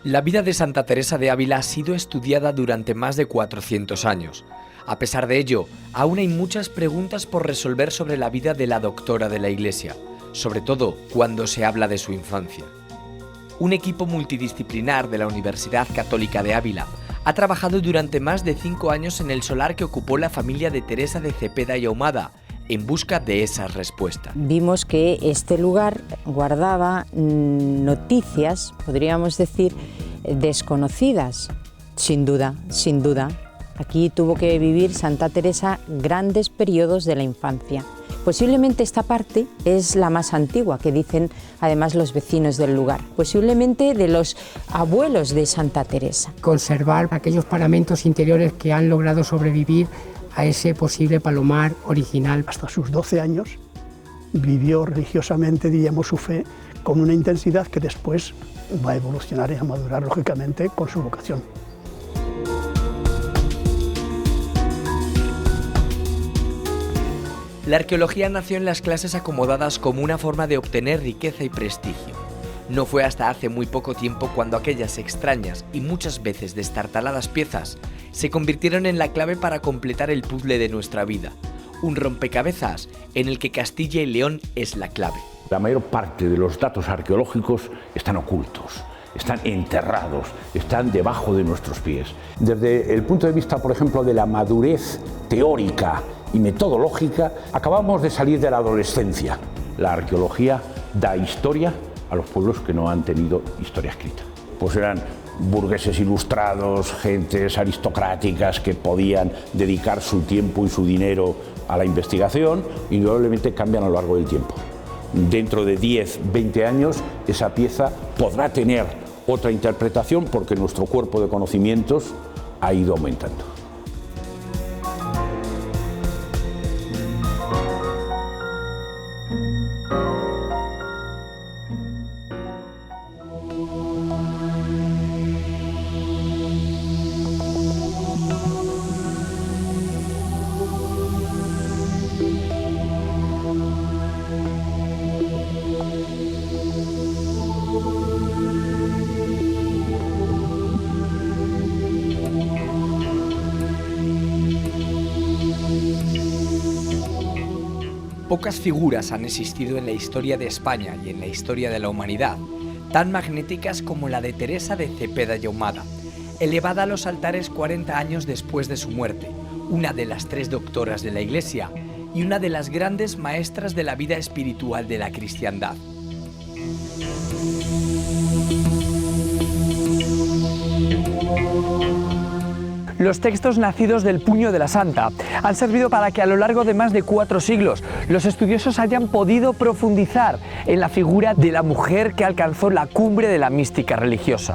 La vida de Santa Teresa de Ávila ha sido estudiada durante más de 400 años. A pesar de ello, aún hay muchas preguntas por resolver sobre la vida de la doctora de la Iglesia, sobre todo cuando se habla de su infancia. Un equipo multidisciplinar de la Universidad Católica de Ávila ha trabajado durante más de 5 años en el solar que ocupó la familia de Teresa de Cepeda y Ahumada, en busca de esas respuestas. Vimos que este lugar guardaba noticias, podríamos decir, desconocidas, sin duda, sin duda. Aquí tuvo que vivir Santa Teresa grandes periodos de la infancia. Posiblemente esta parte es la más antigua, que dicen además los vecinos del lugar, posiblemente de los abuelos de Santa Teresa. Conservar aquellos paramentos interiores que han logrado sobrevivir a ese posible palomar original. Hasta sus 12 años vivió religiosamente, diríamos, su fe con una intensidad que después va a evolucionar y a madurar lógicamente con su vocación. La arqueología nació en las clases acomodadas como una forma de obtener riqueza y prestigio. No fue hasta hace muy poco tiempo cuando aquellas extrañas y muchas veces destartaladas piezas se convirtieron en la clave para completar el puzzle de nuestra vida, un rompecabezas en el que Castilla y León es la clave. La mayor parte de los datos arqueológicos están ocultos, están enterrados, están debajo de nuestros pies. Desde el punto de vista, por ejemplo, de la madurez teórica y metodológica, acabamos de salir de la adolescencia. La arqueología da historia a los pueblos que no han tenido historia escrita. Pues eran burgueses ilustrados, gentes aristocráticas que podían dedicar su tiempo y su dinero a la investigación, y indudablemente cambian a lo largo del tiempo. Dentro de 10, 20 años, esa pieza podrá tener otra interpretación porque nuestro cuerpo de conocimientos ha ido aumentando. Pocas figuras han existido en la historia de España y en la historia de la humanidad, tan magnéticas como la de Teresa de Cepeda y Ahumada, elevada a los altares 40 años después de su muerte, una de las 3 doctoras de la Iglesia y una de las grandes maestras de la vida espiritual de la cristiandad. Los textos nacidos del puño de la santa han servido para que a lo largo de más de 4 siglos los estudiosos hayan podido profundizar en la figura de la mujer que alcanzó la cumbre de la mística religiosa.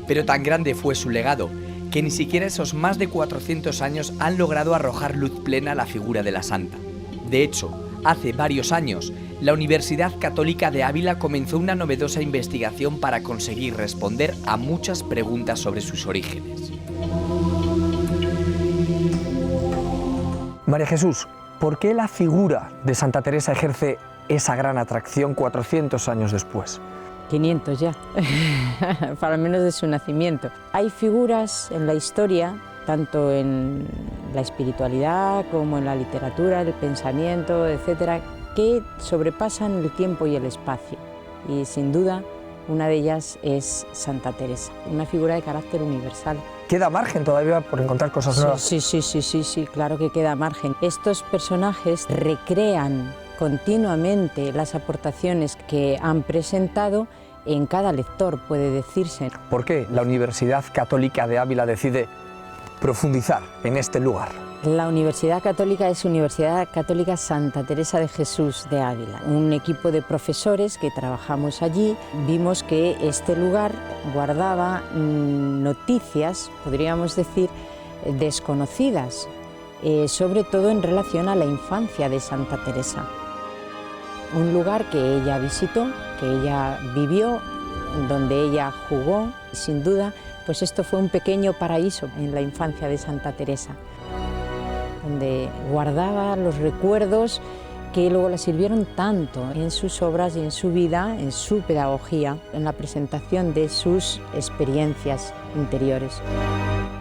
Pero tan grande fue su legado que ni siquiera esos más de 400 años han logrado arrojar luz plena a la figura de la santa. De hecho, hace varios años, la Universidad Católica de Ávila comenzó una novedosa investigación para conseguir responder a muchas preguntas sobre sus orígenes. María Jesús, ¿por qué la figura de Santa Teresa ejerce esa gran atracción 400 años después? 500 ya, para menos de su nacimiento. Hay figuras en la historia, tanto en la espiritualidad como en la literatura, el pensamiento, etcétera, que sobrepasan el tiempo y el espacio. Y sin duda, una de ellas es Santa Teresa, una figura de carácter universal. ¿Queda margen todavía por encontrar cosas nuevas? Sí, claro que queda margen. Estos personajes recrean continuamente las aportaciones que han presentado en cada lector, puede decirse. ¿Por qué la Universidad Católica de Ávila decide profundizar en este lugar? La Universidad Católica es Universidad Católica Santa Teresa de Jesús de Ávila. Un equipo de profesores que trabajamos allí vimos que este lugar guardaba noticias, podríamos decir, desconocidas, sobre todo en relación a la infancia de Santa Teresa. Un lugar que ella visitó, que ella vivió, donde ella jugó, sin duda, pues esto fue un pequeño paraíso en la infancia de Santa Teresa, donde guardaba los recuerdos que luego le sirvieron tanto en sus obras y en su vida, en su pedagogía, en la presentación de sus experiencias interiores.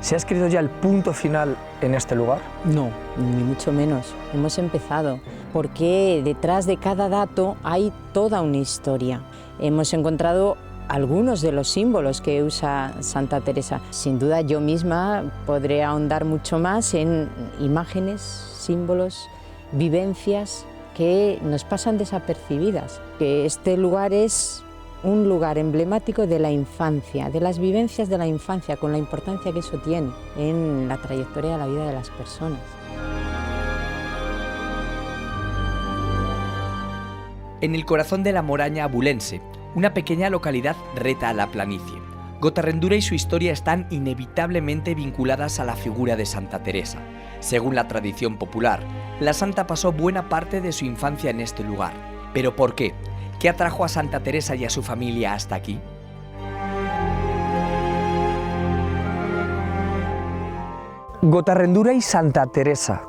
¿Se ha escrito ya el punto final en este lugar? No, ni mucho menos. Hemos empezado, porque detrás de cada dato hay toda una historia. Hemos encontrado algunos de los símbolos que usa Santa Teresa. Sin duda yo misma podré ahondar mucho más en imágenes, símbolos, vivencias que nos pasan desapercibidas. Que este lugar es un lugar emblemático de la infancia, de las vivencias de la infancia, con la importancia que eso tiene en la trayectoria de la vida de las personas. En el corazón de la Moraña abulense, una pequeña localidad reta a la planicie, Gotarrendura y su historia están inevitablemente vinculadas a la figura de Santa Teresa. Según la tradición popular, la santa pasó buena parte de su infancia en este lugar. ¿Pero por qué? ¿Qué atrajo a Santa Teresa y a su familia hasta aquí? Gotarrendura y Santa Teresa.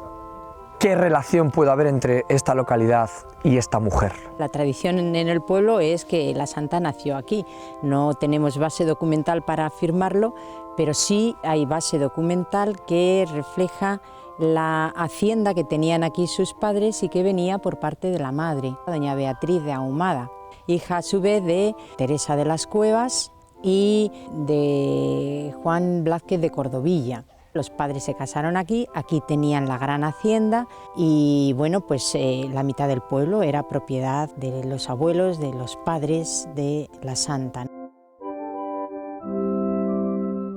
¿Qué relación puede haber entre esta localidad y esta mujer? La tradición en el pueblo es que la santa nació aquí. No tenemos base documental para afirmarlo, pero sí hay base documental que refleja la hacienda que tenían aquí sus padres y que venía por parte de la madre, doña Beatriz de Ahumada, hija a su vez de Teresa de las Cuevas y de Juan Blázquez de Cordovilla. Los padres se casaron aquí, aquí tenían la gran hacienda y bueno, pues la mitad del pueblo era propiedad de los abuelos, de los padres de la santa.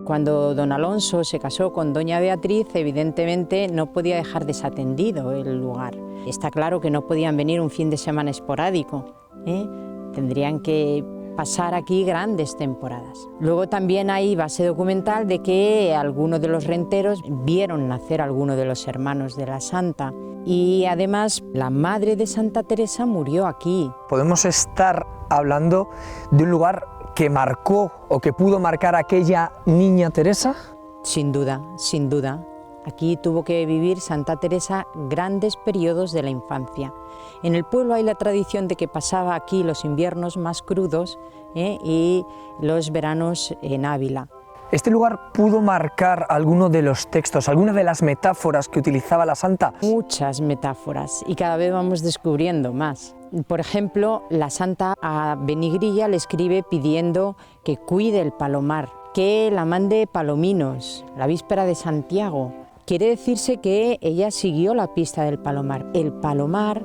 Cuando don Alonso se casó con doña Beatriz, evidentemente no podía dejar desatendido el lugar. Está claro que no podían venir un fin de semana esporádico, tendrían que pasar aquí grandes temporadas. Luego también hay base documental de que algunos de los renteros vieron nacer a alguno de los hermanos de la santa y además la madre de Santa Teresa murió aquí. ¿Podemos estar hablando de un lugar que marcó o que pudo marcar a aquella niña Teresa? Sin duda, sin duda. Aquí tuvo que vivir Santa Teresa grandes periodos de la infancia. En el pueblo hay la tradición de que pasaba aquí los inviernos más crudos y los veranos en Ávila. ¿Este lugar pudo marcar alguno de los textos, alguna de las metáforas que utilizaba la santa? Muchas metáforas y cada vez vamos descubriendo más. Por ejemplo, la santa a Benigrilla le escribe pidiendo que cuide el palomar, que la mande palominos, la víspera de Santiago. Quiere decirse que ella siguió la pista del palomar. El palomar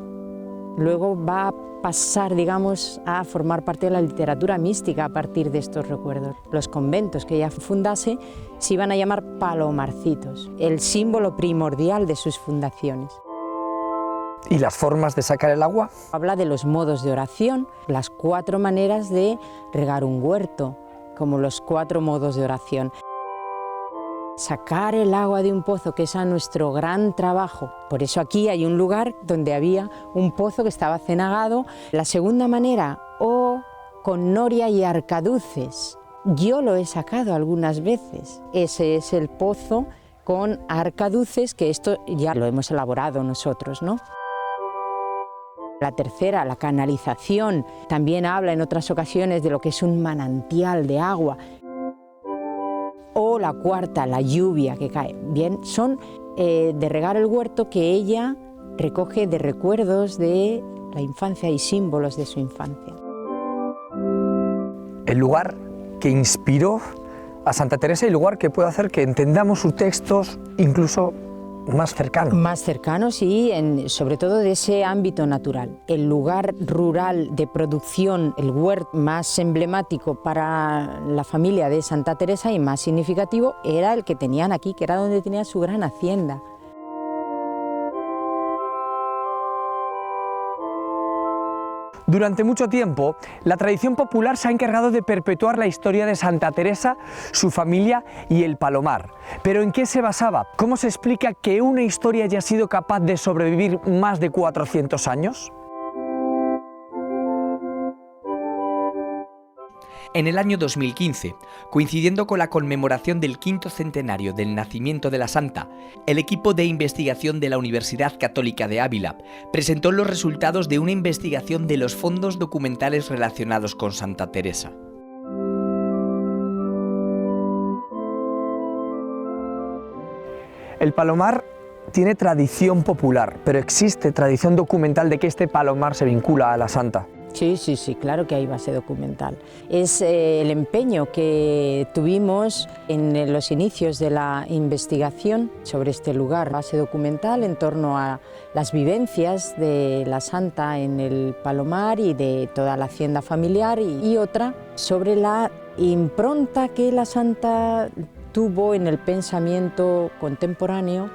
luego va a pasar, digamos, a formar parte de la literatura mística a partir de estos recuerdos. Los conventos que ella fundase se iban a llamar palomarcitos, el símbolo primordial de sus fundaciones. ¿Y las formas de sacar el agua? Habla de los modos de oración, las 4 maneras de regar un huerto, como los 4 modos de oración. Sacar el agua de un pozo, que es a nuestro gran trabajo. Por eso aquí hay un lugar donde había un pozo que estaba cenagado. La segunda manera, con noria y arcaduces. Yo lo he sacado algunas veces. Ese es el pozo con arcaduces, que esto ya lo hemos elaborado nosotros, ¿no? La tercera, la canalización, también habla en otras ocasiones de lo que es un manantial de agua. O la cuarta, la lluvia que cae. Bien, son de regar el huerto que ella recoge de recuerdos de la infancia y símbolos de su infancia. El lugar que inspiró a Santa Teresa y el lugar que puede hacer que entendamos sus textos incluso más cercanos. Más cercanos y sobre todo de ese ámbito natural. El lugar rural de producción, el huerto más emblemático para la familia de Santa Teresa y más significativo era el que tenían aquí, que era donde tenía su gran hacienda. Durante mucho tiempo, la tradición popular se ha encargado de perpetuar la historia de Santa Teresa, su familia y el palomar. ¿Pero en qué se basaba? ¿Cómo se explica que una historia haya sido capaz de sobrevivir más de 400 años? En el año 2015, coincidiendo con la conmemoración del 5º centenario del nacimiento de la santa, el equipo de investigación de la Universidad Católica de Ávila presentó los resultados de una investigación de los fondos documentales relacionados con Santa Teresa. El Palomar tiene tradición popular, pero existe tradición documental de que este Palomar se vincula a la santa. Sí, claro que hay base documental. Es el empeño que tuvimos en los inicios de la investigación sobre este lugar, base documental en torno a las vivencias de la santa en el Palomar y de toda la hacienda familiar, y otra sobre la impronta que la santa tuvo en el pensamiento contemporáneo.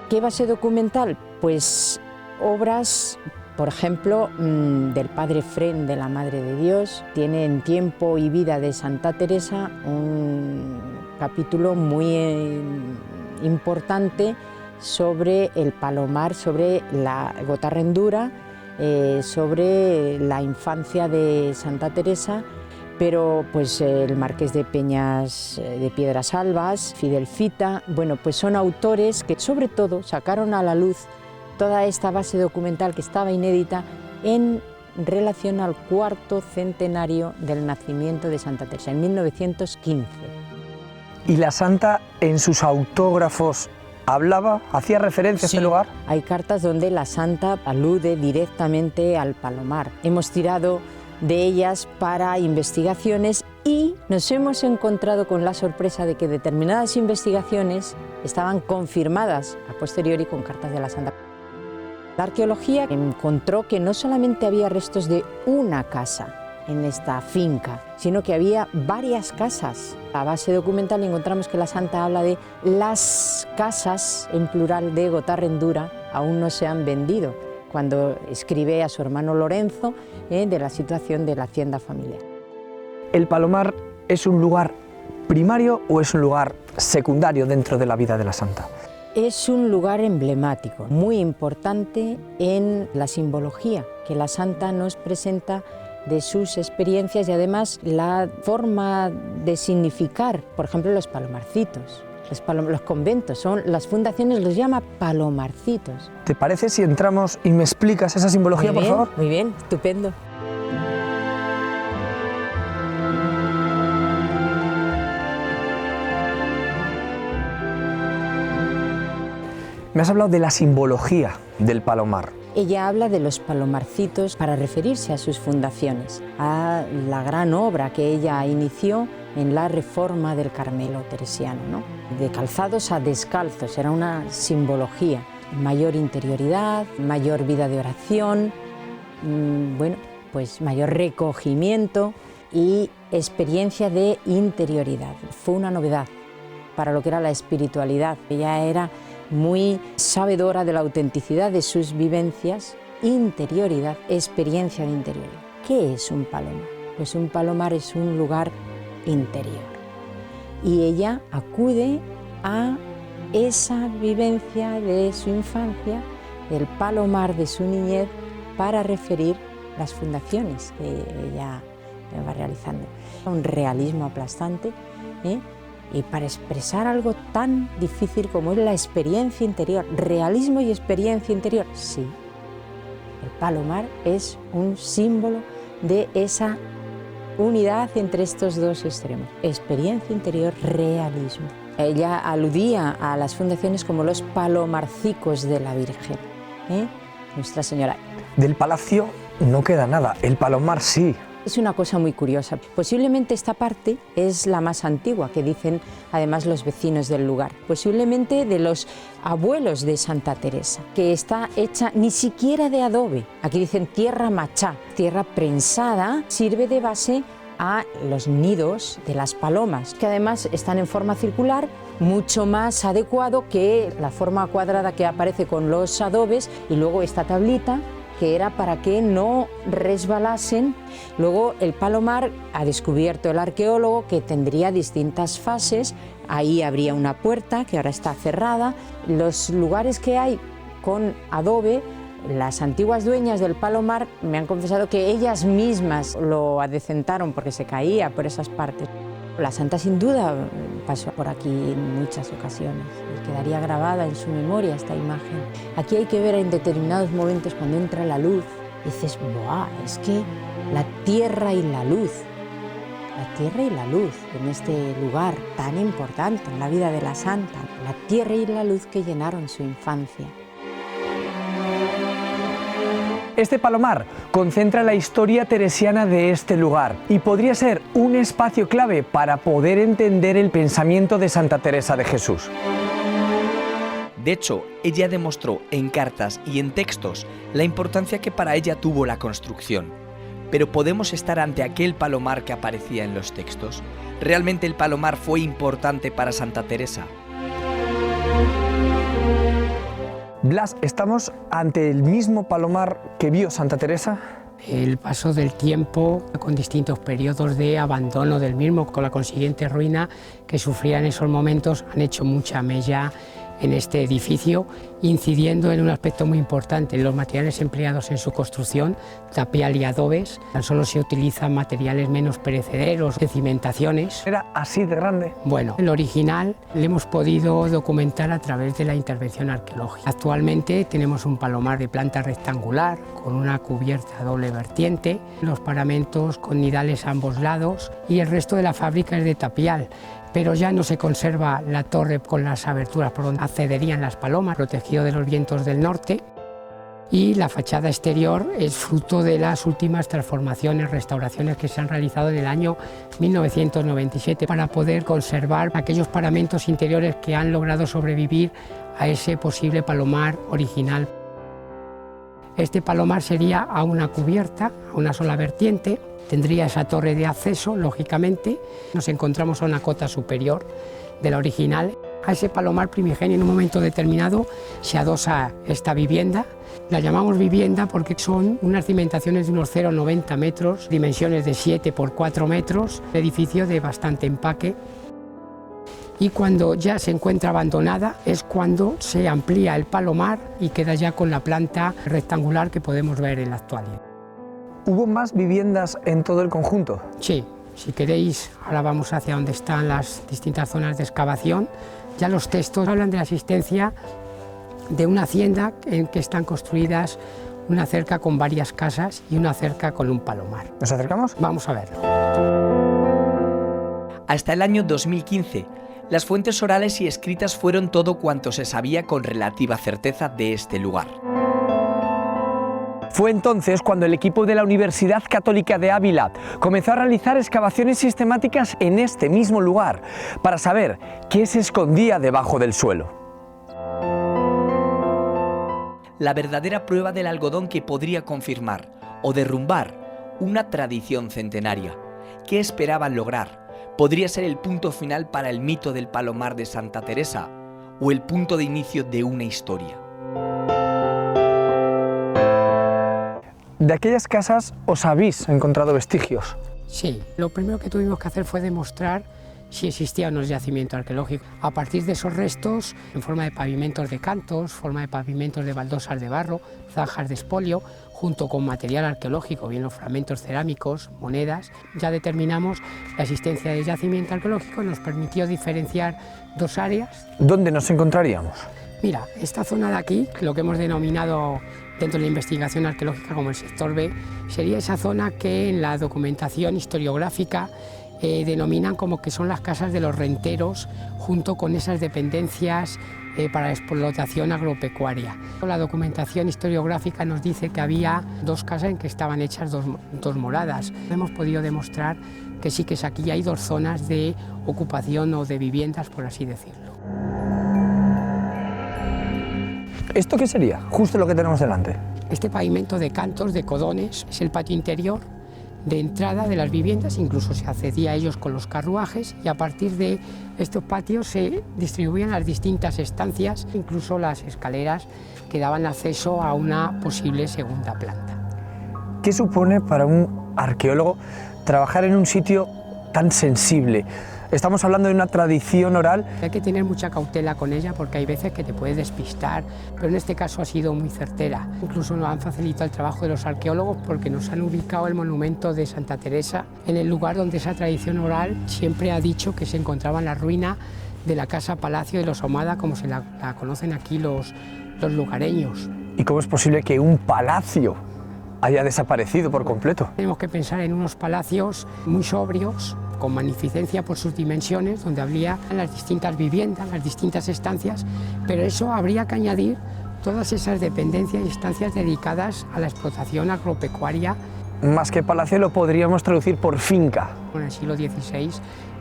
¿Qué base documental? Pues obras, por ejemplo, del padre Fren de la Madre de Dios. Tiene en Tiempo y vida de Santa Teresa un capítulo muy importante sobre el Palomar, sobre la Gotarrendura, sobre la infancia de Santa Teresa, pero pues el Marqués de Peñas de Piedrasalbas, Fidel Fita, bueno, pues son autores que sobre todo sacaron a la luz toda esta base documental que estaba inédita en relación al 4º centenario del nacimiento de Santa Teresa, en 1915. ¿Y la santa en sus autógrafos hablaba, hacía referencia a este lugar? Hay cartas donde la santa alude directamente al Palomar. Hemos tirado de ellas para investigaciones y nos hemos encontrado con la sorpresa de que determinadas investigaciones estaban confirmadas a posteriori con cartas de la santa. La arqueología encontró que no solamente había restos de una casa en esta finca, sino que había varias casas. A base documental encontramos que la santa habla de las casas, en plural, de Gotarrendura, aún no se han vendido, cuando escribe a su hermano Lorenzo de la situación de la hacienda familiar. ¿El Palomar es un lugar primario o es un lugar secundario dentro de la vida de la santa? Es un lugar emblemático, muy importante en la simbología que la santa nos presenta de sus experiencias y además la forma de significar, por ejemplo, los palomarcitos. Los conventos, las fundaciones los llama palomarcitos. ¿Te parece si entramos y me explicas esa simbología, por favor? Muy bien, estupendo. Me has hablado de la simbología del Palomar. Ella habla de los palomarcitos para referirse a sus fundaciones, a la gran obra que ella inició en la reforma del Carmelo teresiano, ¿no? De calzados a descalzos, era una simbología. Mayor interioridad, mayor vida de oración, bueno, pues mayor recogimiento y experiencia de interioridad. Fue una novedad para lo que era la espiritualidad. Ella era muy sabedora de la autenticidad de sus vivencias, interioridad, experiencia de interioridad. ¿Qué es un palomar? Pues un palomar es un lugar interior. Y ella acude a esa vivencia de su infancia, del palomar de su niñez, para referir las fundaciones que ella va realizando. Un realismo aplastante, y para expresar algo tan difícil como es la experiencia interior. Realismo y experiencia interior, sí. El palomar es un símbolo de esa unidad entre estos dos extremos. Experiencia interior, realismo. Ella aludía a las fundaciones como los palomarcicos de la Virgen, Nuestra Señora. Del palacio no queda nada, el palomar sí. Es una cosa muy curiosa. Posiblemente esta parte es la más antigua, que dicen además los vecinos del lugar. Posiblemente de los abuelos de Santa Teresa, que está hecha ni siquiera de adobe. Aquí dicen tierra machá, tierra prensada, sirve de base a los nidos de las palomas, que además están en forma circular, mucho más adecuado que la forma cuadrada que aparece con los adobes, y luego esta tablita, que era para que no resbalasen. Luego el palomar ha descubierto el arqueólogo que tendría distintas fases. Ahí habría una puerta que ahora está cerrada. Los lugares que hay con adobe Las antiguas dueñas del Palomar me han confesado que ellas mismas lo adecentaron porque se caía por esas partes. La santa sin duda pasó por aquí en muchas ocasiones y quedaría grabada en su memoria esta imagen. Aquí hay que ver en determinados momentos cuando entra la luz, dices, ¡buah! Es que la tierra y la luz en este lugar tan importante en la vida de la santa, la tierra y la luz que llenaron su infancia. Este palomar concentra la historia teresiana de este lugar y podría ser un espacio clave para poder entender el pensamiento de Santa Teresa de Jesús. De hecho, ella demostró en cartas y en textos la importancia que para ella tuvo la construcción. Pero ¿podemos estar ante aquel palomar que aparecía en los textos? ¿Realmente el palomar fue importante para Santa Teresa? Blas, ¿estamos ante el mismo palomar que vio Santa Teresa? El paso del tiempo, con distintos periodos de abandono del mismo, con la consiguiente ruina que sufría en esos momentos, han hecho mucha mella en este edificio, incidiendo en un aspecto muy importante, en los materiales empleados en su construcción, tapial y adobes. Tan solo se utilizan materiales menos perecederos, de cimentaciones. ¿Era así de grande? Bueno, el original lo hemos podido documentar a través de la intervención arqueológica. Actualmente tenemos un palomar de planta rectangular, con una cubierta a doble vertiente, los paramentos con nidales a ambos lados y el resto de la fábrica es de tapial. Pero ya no se conserva la torre con las aberturas por donde accederían las palomas, protegido de los vientos del norte, y la fachada exterior es fruto de las últimas transformaciones, restauraciones que se han realizado en el año 1997 para poder conservar aquellos paramentos interiores que han logrado sobrevivir a ese posible palomar original. Este palomar sería a una cubierta, a una sola vertiente. Tendría esa torre de acceso, lógicamente. Nos encontramos a una cota superior de la original. A ese palomar primigenio en un momento determinado se adosa esta vivienda. La llamamos vivienda porque son unas cimentaciones de unos 0,90 metros, dimensiones de 7 por 4 metros, edificio de bastante empaque. Y cuando ya se encuentra abandonada es cuando se amplía el palomar y queda ya con la planta rectangular que podemos ver en la actualidad. ¿Hubo más viviendas en todo el conjunto? Sí, si queréis, ahora vamos hacia donde están las distintas zonas de excavación. Ya los textos hablan de la existencia de una hacienda en que están construidas una cerca con varias casas y una cerca con un palomar. ¿Nos acercamos? Vamos a verlo. Hasta el año 2015, las fuentes orales y escritas fueron todo cuanto se sabía con relativa certeza de este lugar. Fue entonces cuando el equipo de la Universidad Católica de Ávila comenzó a realizar excavaciones sistemáticas en este mismo lugar para saber qué se escondía debajo del suelo. La verdadera prueba del algodón que podría confirmar o derrumbar una tradición centenaria. ¿Qué esperaban lograr? ¿Podría ser el punto final para el mito del palomar de Santa Teresa o el punto de inicio de una historia? ¿De aquellas casas os habéis encontrado vestigios? Sí, lo primero que tuvimos que hacer fue demostrar si existía o no yacimiento arqueológico. A partir de esos restos, en forma de pavimentos de cantos, forma de pavimentos de baldosas de barro, zanjas de espolio, junto con material arqueológico, bien los fragmentos cerámicos, monedas, ya determinamos la existencia de yacimiento arqueológico, nos permitió diferenciar dos áreas. ¿Dónde nos encontraríamos? Mira, esta zona de aquí, lo que hemos denominado dentro de la investigación arqueológica como el sector B, sería esa zona que en la documentación historiográfica denominan como que son las casas de los renteros, junto con esas dependencias para explotación agropecuaria. La documentación historiográfica nos dice que había dos casas en que estaban hechas dos moradas. Hemos podido demostrar que sí que aquí hay dos zonas de ocupación o de viviendas, por así decirlo. ¿Esto qué sería? Justo lo que tenemos delante. Este pavimento de cantos, de codones, es el patio interior de entrada de las viviendas, incluso se accedía a ellos con los carruajes y a partir de estos patios se distribuían las distintas estancias, incluso las escaleras que daban acceso a una posible segunda planta. ¿Qué supone para un arqueólogo trabajar en un sitio tan sensible? Estamos hablando de una tradición oral. Hay que tener mucha cautela con ella porque hay veces que te puedes despistar, pero en este caso ha sido muy certera. Incluso nos han facilitado el trabajo de los arqueólogos porque nos han ubicado el monumento de Santa Teresa en el lugar donde esa tradición oral siempre ha dicho que se encontraba en la ruina de la casa palacio de los Ahumada, como se la conocen aquí los lugareños. ¿Y cómo es posible que un palacio haya desaparecido por completo? Tenemos que pensar en unos palacios muy sobrios, con magnificencia por sus dimensiones, donde habría las distintas viviendas, las distintas estancias, pero eso habría que añadir todas esas dependencias y estancias dedicadas a la explotación agropecuaria. Más que palacio lo podríamos traducir por finca. En el siglo XVI,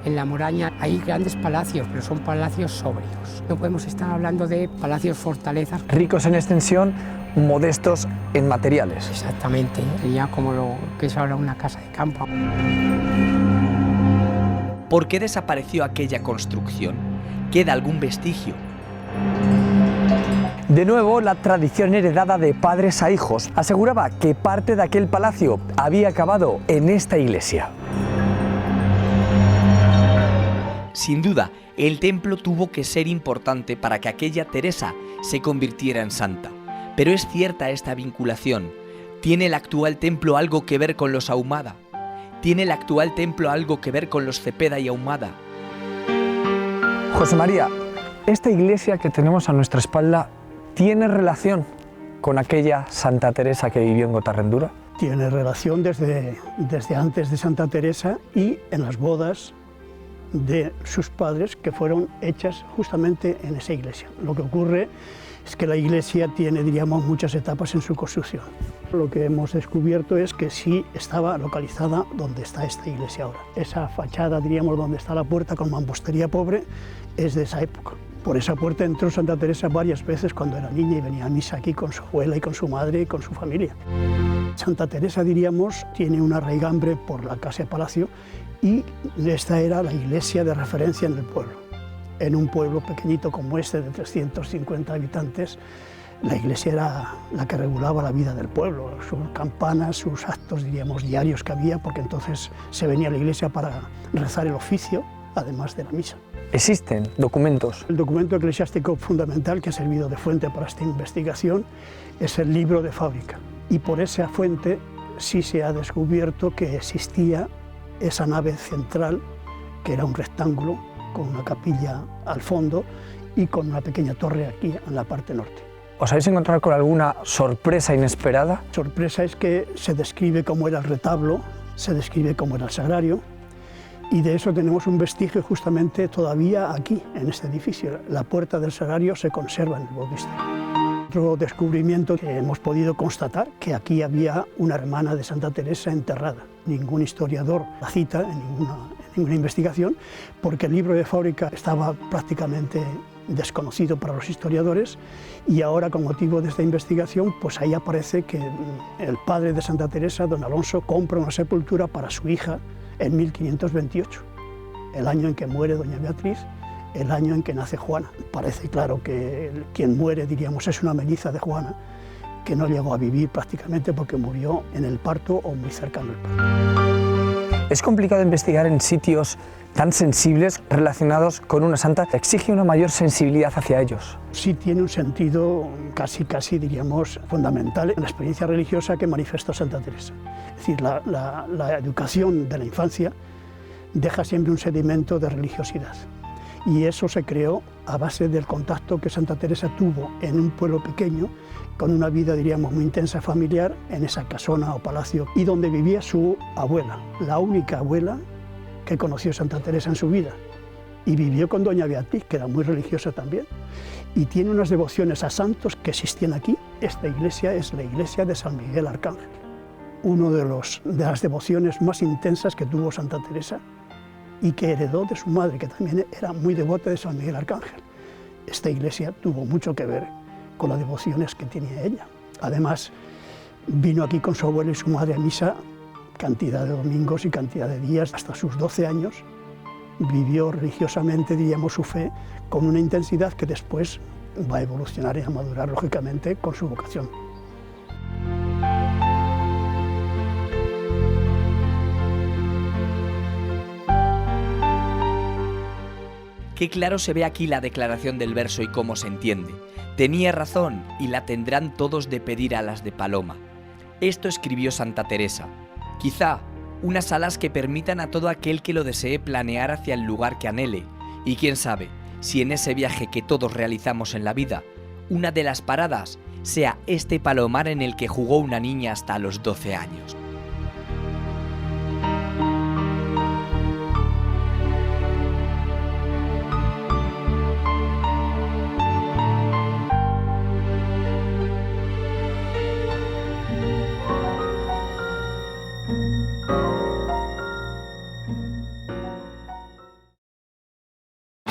en la Moraña, hay grandes palacios, pero son palacios sobrios. No podemos estar hablando de palacios fortalezas. Ricos en extensión, modestos en materiales. Exactamente, sería como lo que es ahora una casa de campo. ¿Por qué desapareció aquella construcción? ¿Queda algún vestigio? De nuevo, la tradición heredada de padres a hijos aseguraba que parte de aquel palacio había acabado en esta iglesia. Sin duda, el templo tuvo que ser importante para que aquella Teresa se convirtiera en santa. Pero ¿es cierta esta vinculación? ¿Tiene el actual templo algo que ver con los Ahumada? ¿Tiene el actual templo algo que ver con los Cepeda y Ahumada? José María, esta iglesia que tenemos a nuestra espalda ¿tiene relación con aquella Santa Teresa que vivió en Gotarrendura? Tiene relación desde antes de Santa Teresa y en las bodas de sus padres que fueron hechas justamente en esa iglesia. Lo que ocurre es que la iglesia tiene, diríamos, muchas etapas en su construcción. Lo que hemos descubierto es que sí estaba localizada donde está esta iglesia ahora. Esa fachada, diríamos, donde está la puerta con mampostería pobre, es de esa época. Por esa puerta entró Santa Teresa varias veces cuando era niña y venía a misa aquí con su abuela y con su madre y con su familia. Santa Teresa, diríamos, tiene una raigambre por la casa de palacio y esta era la iglesia de referencia en el pueblo. En un pueblo pequeñito como este, de 350 habitantes, la iglesia era la que regulaba la vida del pueblo, sus campanas, sus actos, diríamos, diarios que había, porque entonces se venía a la iglesia para rezar el oficio, además de la misa. ¿Existen documentos? El documento eclesiástico fundamental que ha servido de fuente para esta investigación es el libro de fábrica. Y por esa fuente sí se ha descubierto que existía esa nave central, que era un rectángulo con una capilla al fondo y con una pequeña torre aquí en la parte norte. ¿Os habéis encontrado con alguna sorpresa inesperada? Sorpresa es que se describe cómo era el retablo, se describe cómo era el sagrario, y de eso tenemos un vestigio justamente todavía aquí, en este edificio. La puerta del sagrario se conserva en el bautismo. Otro descubrimiento que hemos podido constatar, que aquí había una hermana de Santa Teresa enterrada. Ningún historiador la cita en ninguna investigación, porque el libro de fábrica estaba prácticamente desconocido para los historiadores, y ahora, con motivo de esta investigación, pues ahí aparece que el padre de Santa Teresa, don Alonso, compra una sepultura para su hija en 1528, el año en que muere doña Beatriz, el año en que nace Juana. Parece claro que quien muere, diríamos, es una melliza de Juana, que no llegó a vivir prácticamente porque murió en el parto o muy cercano al parto. Es complicado investigar en sitios tan sensibles relacionados con una santa. Exige una mayor sensibilidad hacia ellos. Sí tiene un sentido casi diríamos, fundamental en la experiencia religiosa que manifestó Santa Teresa. Es decir, la educación de la infancia deja siempre un sedimento de religiosidad. Y eso se creó a base del contacto que Santa Teresa tuvo en un pueblo pequeño, con una vida, diríamos, muy intensa familiar, en esa casona o palacio, y donde vivía su abuela, la única abuela que conoció Santa Teresa en su vida. Y vivió con doña Beatriz, que era muy religiosa también, y tiene unas devociones a santos que existían aquí. Esta iglesia es la iglesia de San Miguel Arcángel, uno de las devociones más intensas que tuvo Santa Teresa, y que heredó de su madre, que también era muy devota de San Miguel Arcángel. Esta iglesia tuvo mucho que ver con las devociones que tenía ella. Además, vino aquí con su abuelo y su madre a misa cantidad de domingos y cantidad de días, hasta sus 12 años. Vivió religiosamente, diríamos, su fe con una intensidad que después va a evolucionar y a madurar, lógicamente, con su vocación. Qué claro se ve aquí la declaración del verso y cómo se entiende. Tenía razón y la tendrán todos de pedir alas de paloma. Esto escribió Santa Teresa. Quizá unas alas que permitan a todo aquel que lo desee planear hacia el lugar que anhele. Y quién sabe, si en ese viaje que todos realizamos en la vida, una de las paradas sea este palomar en el que jugó una niña hasta los 12 años.